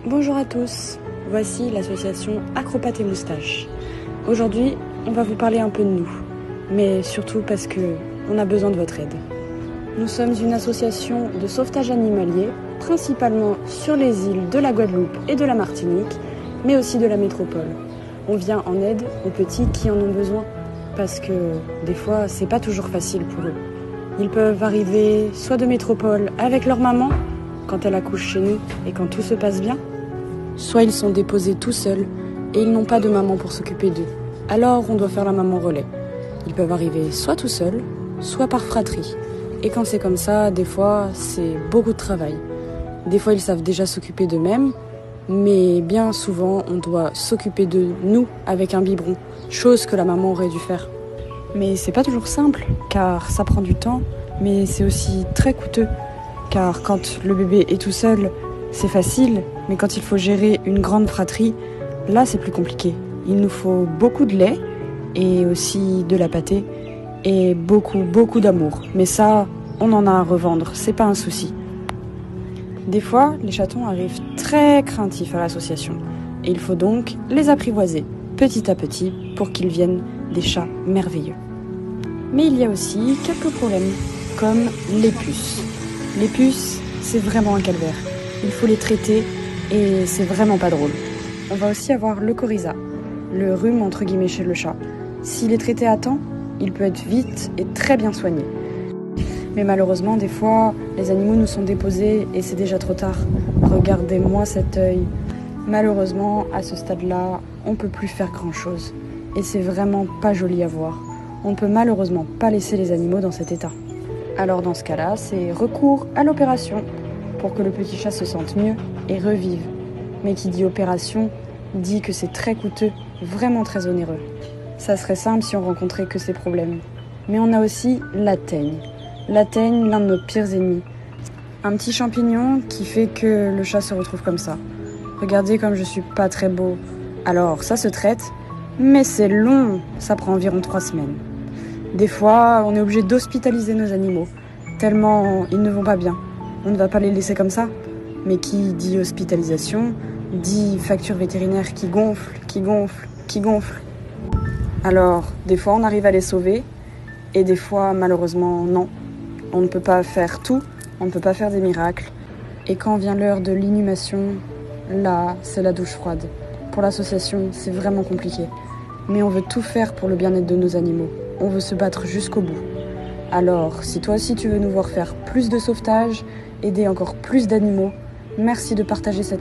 Bonjour à tous, voici l'association Acropates et Moustaches. Aujourd'hui, on va vous parler un peu de nous, mais surtout parce qu'on a besoin de votre aide. Nous sommes une association de sauvetage animalier, principalement sur les îles de la Guadeloupe et de la Martinique, mais aussi de la métropole. On vient en aide aux petits qui en ont besoin, parce que des fois, c'est pas toujours facile pour eux. Ils peuvent arriver soit de métropole avec leur maman, quand elle accouche chez nous et quand tout se passe bien, soit ils sont déposés tout seuls et ils n'ont pas de maman pour s'occuper d'eux. Alors on doit faire la maman relais. Ils peuvent arriver soit tout seuls, soit par fratrie. Et quand c'est comme ça, des fois, c'est beaucoup de travail. Des fois, ils savent déjà s'occuper d'eux-mêmes, mais bien souvent, on doit s'occuper de nous avec un biberon, chose que la maman aurait dû faire. Mais c'est pas toujours simple, car ça prend du temps, mais c'est aussi très coûteux. Car quand le bébé est tout seul, c'est facile, mais quand il faut gérer une grande fratrie, là c'est plus compliqué. Il nous faut beaucoup de lait, et aussi de la pâtée, et beaucoup d'amour. Mais ça, on en a à revendre, c'est pas un souci. Des fois, les chatons arrivent très craintifs à l'association, et il faut donc les apprivoiser, petit à petit, pour qu'ils viennent des chats merveilleux. Mais il y a aussi quelques problèmes, comme les puces. Les puces, c'est vraiment un calvaire. Il faut les traiter et c'est vraiment pas drôle. On va aussi avoir le coryza, le rhume entre guillemets chez le chat. S'il est traité à temps, il peut être vite et très bien soigné. Mais malheureusement, des fois, les animaux nous sont déposés et c'est déjà trop tard. Regardez-moi cet œil. Malheureusement, à ce stade-là, on peut plus faire grand-chose. Et c'est vraiment pas joli à voir. On ne peut malheureusement pas laisser les animaux dans cet état. Alors dans ce cas-là, c'est recours à l'opération pour que le petit chat se sente mieux et revive. Mais qui dit opération, dit que c'est très coûteux, vraiment très onéreux. Ça serait simple si on rencontrait que ces problèmes. Mais on a aussi la teigne. La teigne, l'un de nos pires ennemis. Un petit champignon qui fait que le chat se retrouve comme ça. Regardez comme je suis pas très beau. Alors ça se traite, mais c'est long, ça prend environ 3 semaines. Des fois, on est obligé d'hospitaliser nos animaux, tellement ils ne vont pas bien. On ne va pas les laisser comme ça. Mais qui dit hospitalisation, dit facture vétérinaire qui gonfle. Alors, des fois, on arrive à les sauver, et des fois, malheureusement, non. On ne peut pas faire tout, on ne peut pas faire des miracles. Et quand vient l'heure de l'inhumation, là, c'est la douche froide. Pour l'association, c'est vraiment compliqué. Mais on veut tout faire pour le bien-être de nos animaux. On veut se battre jusqu'au bout. Alors, si toi aussi tu veux nous voir faire plus de sauvetage, aider encore plus d'animaux, merci de partager cette